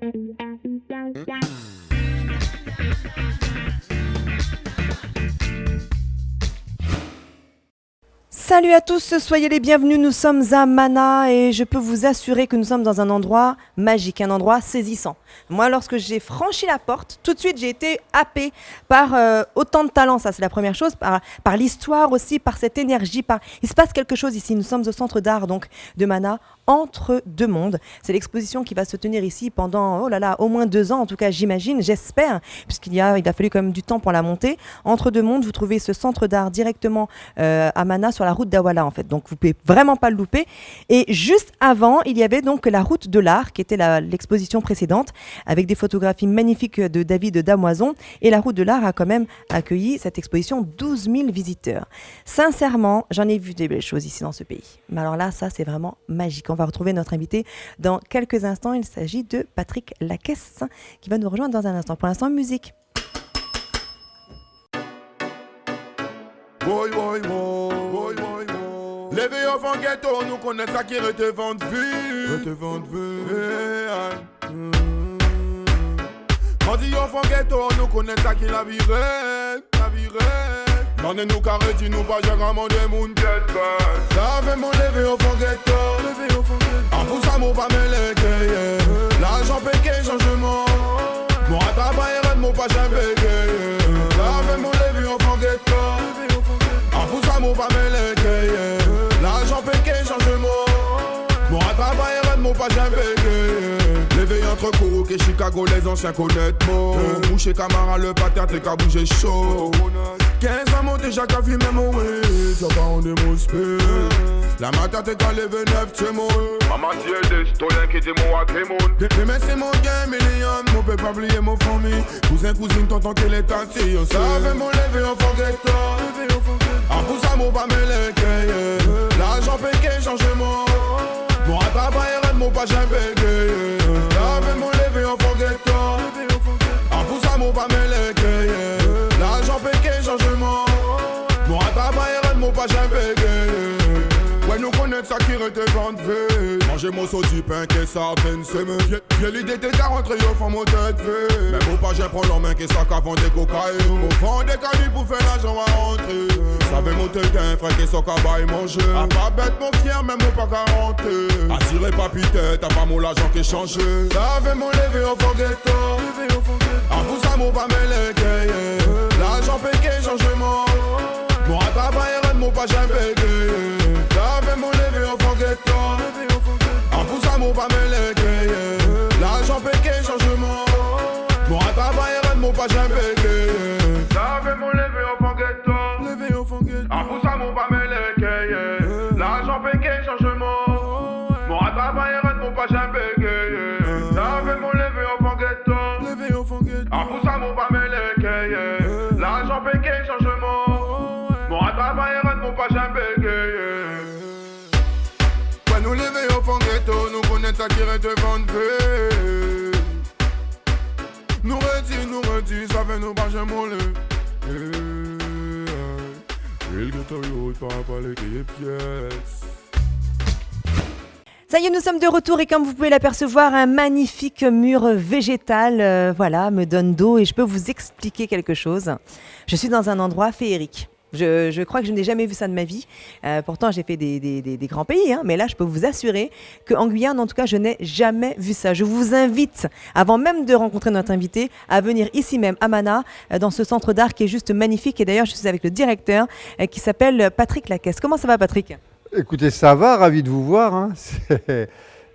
Salut à tous, soyez les bienvenus, nous sommes à Mana et je peux vous assurer que nous sommes dans un endroit magique, un endroit saisissant. Moi, lorsque j'ai franchi la porte, tout de suite j'ai été happée par autant de talent, ça c'est la première chose, par l'histoire aussi, par cette énergie, il se passe quelque chose ici, nous sommes au centre d'art donc de Mana, entre deux mondes. C'est l'exposition qui va se tenir ici pendant, au moins 2 ans, en tout cas j'imagine, j'espère, puisqu'il a fallu quand même du temps pour la monter. Entre deux mondes, vous trouvez ce centre d'art directement à Mana sur la route d'Awala en fait, donc vous pouvez vraiment pas le louper. Et juste avant, il y avait donc la route de l'art qui était l'exposition précédente avec des photographies magnifiques de David Damoison, et la route de l'art a quand même accueilli cette exposition 12 000 visiteurs. Sincèrement, j'en ai vu des belles choses ici dans ce pays. Mais alors là, ça c'est vraiment magique. On va retrouver notre invité dans quelques instants. Il s'agit de Patrick Lacaisse qui va nous rejoindre dans un instant. Pour l'instant, musique. Boy, boy, boy, boy, boy, boy. Les vieux enfants ghetto, nous connaissons ça qui retevente vie. Retevente vie. Quand dit enfants ghetto, nous connaissons ça qui la virée. La virée. Dans les nous carrés, nous pas généralement des mouns ghetto. Ça fait mon levé enfants ghetto. En pour ça, mon pas mêlé. L'argent péqué, changement. Mon travail, mon pas jamais péqué. Ça fait mon levé enfants ghetto. Pour ça, mon pas mêlé, l'argent péqué, changement. Mon travail, mon pas jamais péqué. L'éveil entre Kourouk et Chicago, les anciens connaissent mot. Boucher Camara, le patin, t'es qu'à bouger chaud. 15 ans, mon déjà qu'à filmer mon riz. Ça va en démonstrer. La matin, t'es qu'à lever 9, c'est mon. Maman, si elle est, toi, qui t'es mon agrément. Mais c'est mon gain, million. Mon peut pas oublier mon famille. Cousin, cousine, tonton, qu'elle est tati. Ça fait mon lever, enfant ghetto. En pour ça, mon pas mêlé, l'argent péqué, changement. Mon travail, mon pas jamais péqué. Ça fait mon lever, enfant ghetto. En pour ça, mon pas mêlé, l'argent péqué, changement. Mon travail, mon pas jamais péqué. Ouais, nous connaissons ça qui retevente vie. Manger mon sauce du pain qui ça peine semaine. J'ai l'idée de rentrer au fond mon tête vie. Mais mon pas j'ai prends l'homme qui ça qu'avant des cocaïnes. Mon vend des canis pour faire l'argent à rentrer. Ça veut monter qu'un frère qui ça qu'à manger. A pas bête mon fier même mon pas 40. Assuré pas putain, t'as pas mon l'argent qui changé. Ça veut mon lever au fond ghetto. En pour ça mon pas mêlé. L'argent péqué changement. Mon travail mon pas jamais péqué. J'avais mon levé au fond ghetto. En pour ça mon pas mêlé. L'argent péqué changement. Mon travail mon pas jamais péqué. J'avais mon levé au fond ghetto. En pour ça mon pas mêlé. L'argent péqué changement. Mon travail mon pas jamais péqué. J'avais mon levé au fond ghetto. En pour ça mon pas mêlé. L'argent péqué changement. Mon travail mon pas jamais péqué. Nous lever au fond ghetto, nous connaissons ça qui retevente vie. Nous redis, ça fait nous pas jamais moller. Le ghetto yo, il parle pas les pièces. Ça y est, nous sommes de retour et comme vous pouvez l'apercevoir, un magnifique mur végétal me donne d'eau et je peux vous expliquer quelque chose. Je suis dans un endroit féerique. Je crois que je n'ai jamais vu ça de ma vie. Pourtant, j'ai fait des grands pays, mais là, je peux vous assurer qu'en Guyane, en tout cas, je n'ai jamais vu ça. Je vous invite, avant même de rencontrer notre invité, à venir ici même, à Mana, dans ce centre d'art qui est juste magnifique. Et d'ailleurs, je suis avec le directeur qui s'appelle Patrick Lacaisse. Comment ça va, Patrick ? Écoutez, ça va, ravi de vous voir.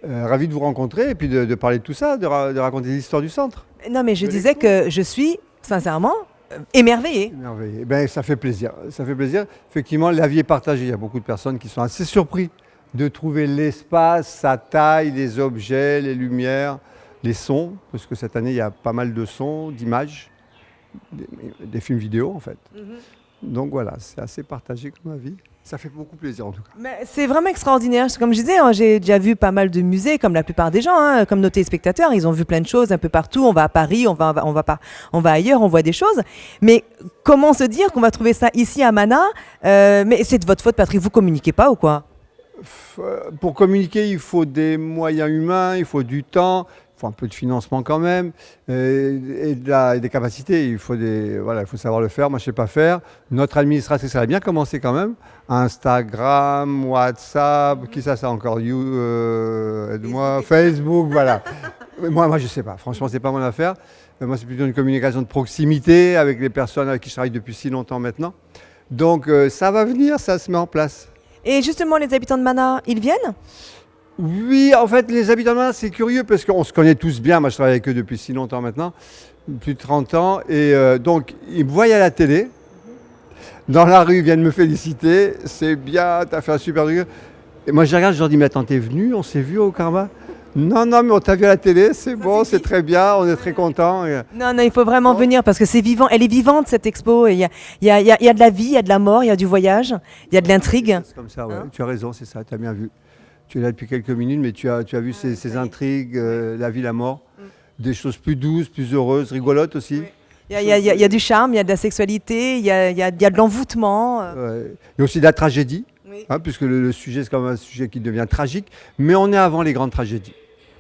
Ravi de vous rencontrer et puis de parler de tout ça, de raconter l'histoire du centre. Non, mais je disais que je suis, sincèrement... émerveillé. Eh ben, ça fait plaisir. Ça fait plaisir. Effectivement, la vie est partagée. Il y a beaucoup de personnes qui sont assez surpris de trouver l'espace, sa taille, les objets, les lumières, les sons. Parce que cette année, il y a pas mal de sons, d'images, des films vidéo en fait. Donc voilà, c'est assez partagé comme avis. Ça fait beaucoup plaisir en tout cas. Mais c'est vraiment extraordinaire. Comme je disais, j'ai déjà vu pas mal de musées, comme la plupart des gens, comme nos téléspectateurs. Ils ont vu plein de choses un peu partout. On va à Paris, on va ailleurs, on voit des choses. Mais comment se dire qu'on va trouver ça ici à Mana mais c'est de votre faute, Patrick. Vous communiquez pas ou quoi ? Pour communiquer, il faut des moyens humains, il faut du temps. Il faut un peu de financement quand même, et des capacités. Il faut savoir le faire. Moi, je ne sais pas faire. Notre administratrice, elle a bien commencé quand même. Instagram, WhatsApp, qui ça encore aide-moi, Facebook, voilà. Moi, je ne sais pas. Franchement, ce n'est pas mon affaire. Moi, c'est plutôt une communication de proximité avec les personnes avec qui je travaille depuis si longtemps maintenant. Donc, ça va venir, ça se met en place. Et justement, les habitants de Mana, ils viennent? Oui, en fait, les habitants de Mana, c'est curieux parce qu'on se connaît tous bien. Moi, je travaille avec eux depuis si longtemps maintenant, plus de 30 ans. Et donc, ils me voient à la télé. Dans la rue, ils viennent me féliciter. C'est bien, tu as fait un super truc. Et moi, je regarde, je leur dis, mais attends, t'es venu? On s'est vu au Karma? Non, mais on t'a vu à la télé, c'est bon, c'est très bien, on est très contents. Non, il faut vraiment venir parce que c'est vivant. Elle est vivante, cette expo. Il y a de la vie, il y a de la mort, il y a du voyage, il y a de l'intrigue. C'est comme ça, ouais. Tu as raison, c'est ça, tu as bien vu. Tu es là depuis quelques minutes, mais tu as vu ces intrigues, la vie, la mort, des choses plus douces, plus heureuses, rigolotes aussi. Oui. Il y a du charme, il y a de la sexualité, il y a de l'envoûtement. Il y a aussi de la tragédie, puisque le sujet, c'est quand même un sujet qui devient tragique, mais on est avant les grandes tragédies.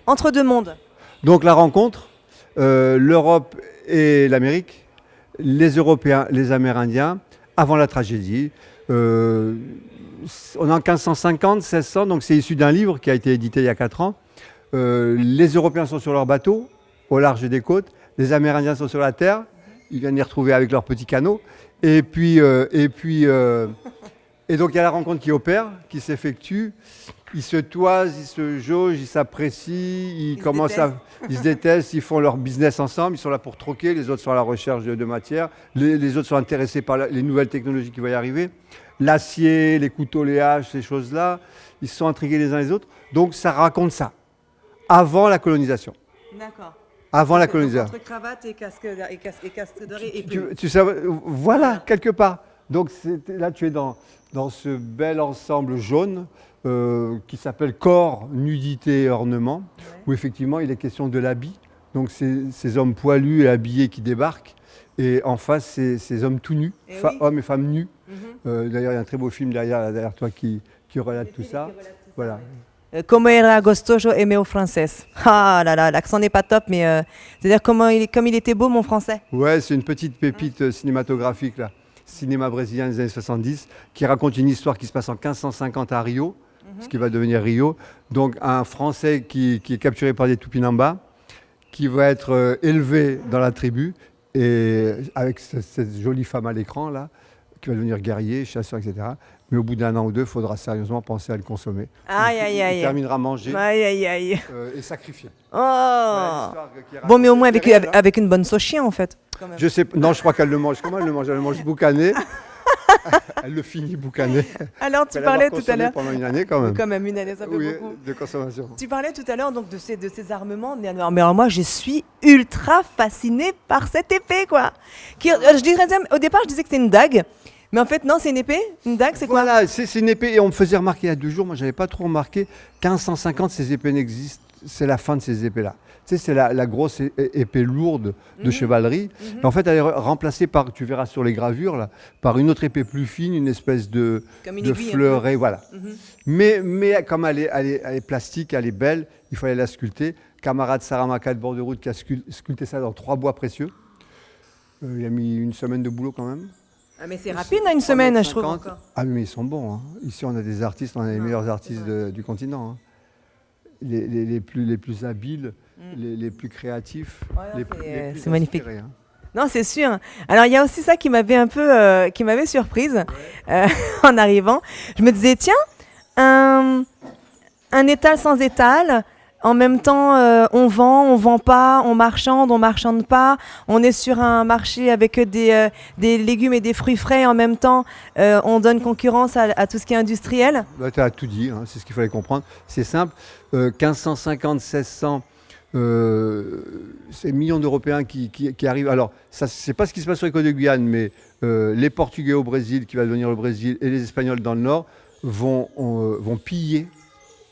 Entre deux mondes. Donc la rencontre, l'Europe et l'Amérique, les Européens, les Amérindiens, avant la tragédie. On est en 1550, 1600, donc c'est issu d'un livre qui a été édité il y a 4 ans. Les Européens sont sur leur bateau, au large des côtes. Les Amérindiens sont sur la terre. Ils viennent les retrouver avec leurs petits canots. Et donc il y a la rencontre qui opère, qui s'effectue. Ils se toisent, ils se jaugent, ils s'apprécient, ils se détestent, ils font leur business ensemble, ils sont là pour troquer, les autres sont à la recherche de matière, les autres sont intéressés par les nouvelles technologies qui vont y arriver, l'acier, les couteaux, les haches, ces choses-là, ils se sont intrigués les uns les autres. Donc ça raconte ça, avant la colonisation. D'accord. Avant la colonisation. Entre cravate et casque doré. Tu sais, voilà, quelque part. Donc là, tu es dans ce bel ensemble jaune qui s'appelle corps, nudité et ornement, où effectivement il est question de l'habit. Donc ces hommes poilus et habillés qui débarquent, et en face ces hommes tout nus, hommes et femmes nus. D'ailleurs, il y a un très beau film derrière toi qui relate tout ça. Voilà. Como era gostoso e meu francés. Ah là là, l'accent n'est pas top, mais c'est-à-dire comme il était beau mon français. Ouais, c'est une petite pépite cinématographique là. Cinéma brésilien des années 70, qui raconte une histoire qui se passe en 1550 à Rio, ce qui va devenir Rio. Donc un Français qui est capturé par des Tupinambas, qui va être élevé dans la tribu, et avec cette jolie femme à l'écran là, qui va devenir guerrier, chasseur, etc. Mais au bout d'1 an ou 2, il faudra sérieusement penser à le consommer. Aïe, aïe, aïe. Il terminera manger et sacrifié. Oh. Bon, mais au moins avec une bonne sauce chien en fait. Je sais, non, je crois qu'elle le mange. Comment elle le mange? Elle le mange boucané. Elle le finit boucané. Alors, tu parlais tout à l'heure. Pendant une année quand même. Quand même, une année, ça fait beaucoup. De consommation. Tu parlais tout à l'heure donc de ces armements. Mais alors, moi, je suis ultra fascinée par cette épée, quoi. Je dirais, au départ, je disais que c'était une dague. Mais en fait, non, c'est une épée. Une dague, c'est quoi? Voilà, c'est une épée. Et on me faisait remarquer il y a 2 jours, moi, je n'avais pas trop remarqué, 1550, ces épées n'existent. C'est la fin de ces épées-là. Tu sais, c'est la grosse épée lourde de chevalerie. Et en fait, elle est remplacée par, tu verras sur les gravures, là, par une autre épée plus fine, une espèce de fleuret. Voilà. Mais comme elle est plastique, elle est belle, il fallait la sculpter. Camarade Saramaka de bord de route qui a sculpté ça dans 3 bois précieux. Il a mis une semaine de boulot quand même. Ah mais c'est rapide, une semaine, je trouve encore. Ah mais ils sont bons. Hein. Ici, on a des artistes, on a les meilleurs artistes du continent. Hein. Les plus habiles, les plus créatifs, les plus c'est magnifique. Hein. Non, c'est sûr. Alors, il y a aussi ça qui m'avait un peu qui m'avait surprise en arrivant. Je me disais, tiens, un étal sans étal. En même temps, on vend pas, on marchande pas. On est sur un marché avec des légumes et des fruits frais. En même temps, on donne concurrence à tout ce qui est industriel. Bah, tu as tout dit, hein, c'est ce qu'il fallait comprendre. C'est simple. 1550, 1600, c'est millions d'Européens qui arrivent. Alors, ça, c'est pas ce qui se passe sur les côtes de Guyane, mais les Portugais au Brésil, qui va devenir le Brésil, et les Espagnols dans le Nord, vont piller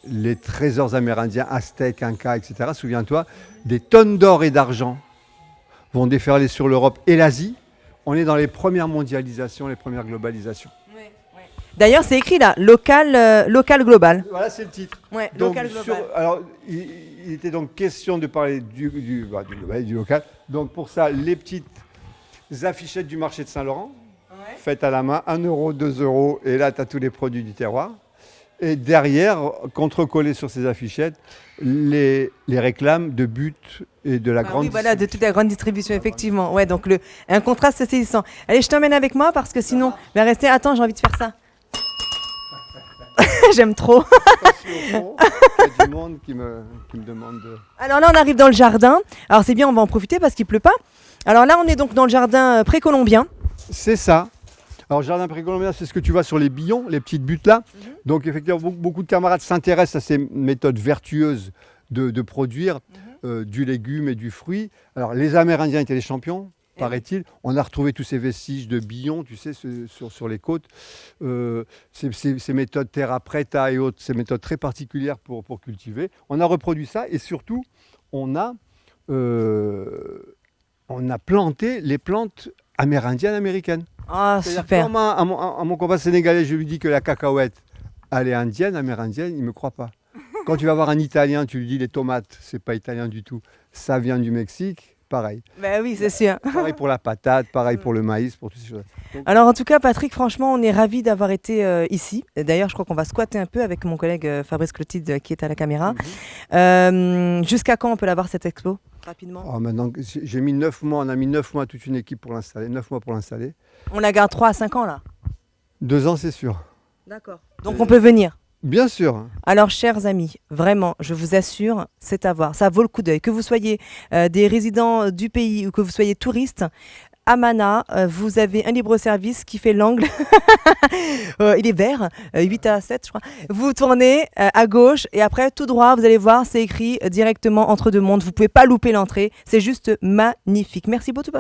les trésors amérindiens, aztèques, incas, etc. Souviens-toi, des tonnes d'or et d'argent vont déferler sur l'Europe et l'Asie. On est dans les premières mondialisations, les premières globalisations. Oui. D'ailleurs, c'est écrit là, local global. Voilà, c'est le titre. Ouais, Donc, local global. alors, il était donc question de parler du global, du local. Donc pour ça, les petites affichettes du marché de Saint-Laurent, faites à la main, 1 euro, 2 euros, et là, tu as tous les produits du terroir. Et derrière, contre-collés sur ces affichettes, les réclames de But et de la grande Oui, voilà, de toute la grande distribution, effectivement. Ouais, donc un contraste saisissant. Allez, je t'emmène avec moi parce que sinon, va rester. Attends, j'ai envie de faire ça. J'aime trop. Il y a du monde qui me demande de... Alors là, on arrive dans le jardin. Alors c'est bien, on va en profiter parce qu'il pleut pas. Alors là, on est donc dans le jardin précolombien. C'est ça. Alors, jardin précolombien, c'est ce que tu vois sur les billons, les petites buttes là. Donc, effectivement, beaucoup de camarades s'intéressent à ces méthodes vertueuses de produire du légume et du fruit. Alors, les Amérindiens étaient les champions, paraît-il. On a retrouvé tous ces vestiges de billons, tu sais, sur les côtes. Ces méthodes terra preta et autres, ces méthodes très particulières pour cultiver. On a reproduit ça et surtout, on a planté les plantes amérindiennes américaines. Ah, super. Comme à mon compas sénégalais, je lui dis que la cacahuète, elle est indienne, amérindienne, il ne me croit pas. Quand tu vas voir un Italien, tu lui dis les tomates, c'est pas italien du tout. Ça vient du Mexique, pareil. Ben oui, c'est sûr. Pareil pour la patate, pareil pour le maïs, pour toutes ces choses. Donc, Alors en tout cas, Patrick, franchement, on est ravis d'avoir été ici. Et d'ailleurs, je crois qu'on va squatter un peu avec mon collègue Fabrice Clotilde qui est à la caméra. Jusqu'à quand on peut l'avoir cette expo? Rapidement. maintenant, j'ai mis 9 mois, on a mis 9 mois toute une équipe pour l'installer, 9 mois pour l'installer. On la garde 3 à 5 ans là. 2 ans, c'est sûr. D'accord. Donc on peut venir. Bien sûr. Alors, chers amis, vraiment, je vous assure, c'est à voir. Ça vaut le coup d'œil. Que vous soyez des résidents du pays ou que vous soyez touristes, à Mana, vous avez un libre-service qui fait l'angle. Il est vert, 8 à 7, je crois. Vous tournez à gauche et après, tout droit, vous allez voir, c'est écrit directement entre deux mondes. Vous ne pouvez pas louper l'entrée. C'est juste magnifique. Merci beaucoup,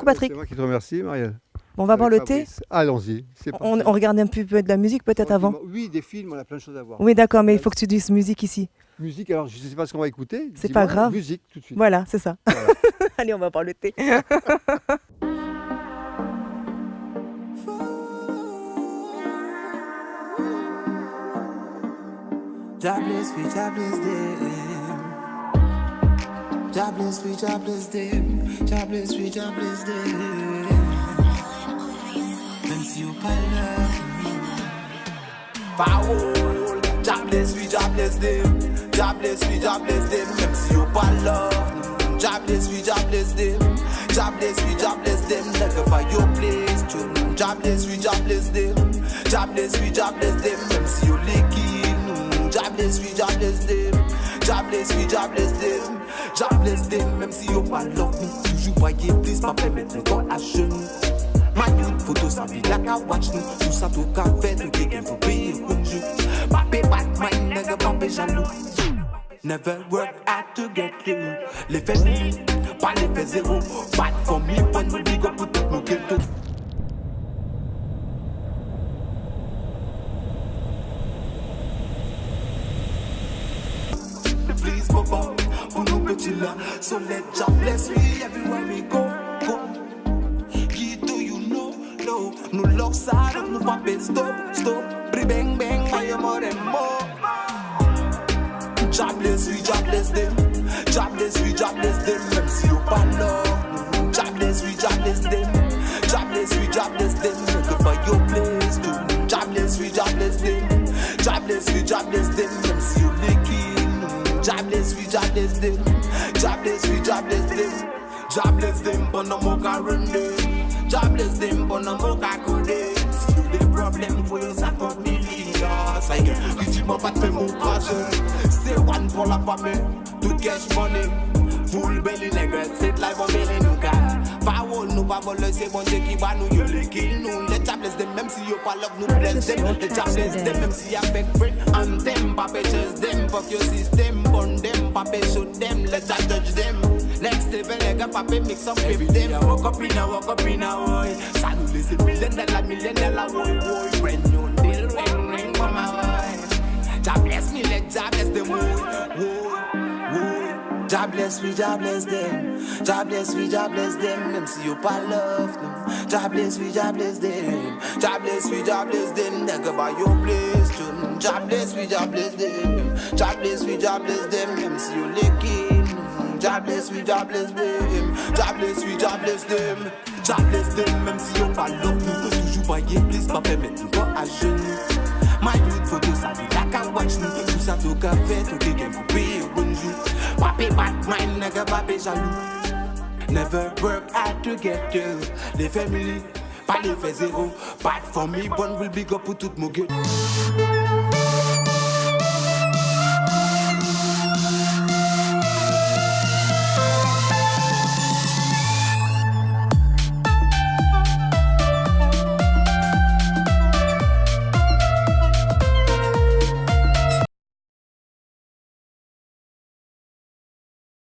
Patrick. C'est moi qui te remercie, Marielle. Bon, on va boire le thé. Allons-y. On regarde un peu de la musique peut-être avant. Oui, des films, on a plein de choses à voir. Oui, d'accord, mais il faut que tu dises musique ici. Musique, alors je ne sais pas ce qu'on va écouter. C'est pas grave. Musique, tout de suite. Voilà, c'est ça. Voilà. Allez, on va boire le thé. Jobless, we jobless them. Jobless, we jobless them. Jobless, we jobless them. Même si on parle. Foul. Jobless, we jobless them. Jobless, we jobless them. Même si on parle. Jobless, we jobless them. Jobless, we jobless them. Like for your place, too. Jobless, we jobless them. Jobless, we jobless them. Même si on liquide. Jobless, we jobless them. Jobless, we jobless them. Jobless them, même si yo pas love nous. Toujours pas yé, please, pas permettre nous dans à genoux. Ma youth, photo, ça vit la ka watch nous. Tout ça, tout ka fait, nous quelqu'un faut payer comme jeu. Papé, Batman, nègre, papé, jaloux. Never work hard to get you. Les faits nuits, pas les faits zéro. Bad for me, when we big up, put up, nous ghetto. Please, Papa, pour nous petits là. So let God bless me everywhere we go. Give to you know, no. Nous love ça, donc nous pas stop. Bri bang bang, my more and more. Jobless, we jobless them. Jobless, we jobless them. Même si you pas love. Jobless, we jobless them. Jobless, we jobless them. Look for your place too. Jobless, we jobless them. Jobless, we jobless them. Même si you licky. Jobless, we jobless them. Jobless, we jobless them. Jobless them, but no more currently. Jobless them, but no more currently. Si you des problèmes, faut y ça pour millions. Ça y est, dis-moi pas de faire mon passion. C'est one pour la famille, tout cash money. Full belly nigga, c'est life on belly nous car. Foul, nous pas voler, c'est bon Dieu qui va nous yo les kill nous. Les jobless them, même si you pas love nous bless them. Les jobless them, même si y'a fake friend. And them, papa chase them, fuck your system. Burn them, papa shoot them, let that judge them. Next level, nigga, papa mix up with them. Walk up in a way. Ça nous laisse $1 million, brand new deal, ring, for my way. Jobless me, let jobless them, woy. God bless we, God bless them. God bless we, God bless them. Them see you pa love no. God bless we, God bless them. God bless we, God bless them. They go by your place too. God bless we, God bless them. God bless we, God bless them. Them see you licking. God bless we, God bless them. God bless we, God bless them. God bless them. Même si on pas love nous, toujours pas y please pas permettre nous pas à genoux. My youth photo ça fait la ka watch nous. Tout ça tout ka fait, tout est game pour payer bonjour. Papi bad mind, nigga papi jaloux. Never work hard to get you. Les family, pas les fait zéro. Bad for me, bon will big up pour tout mon gueule.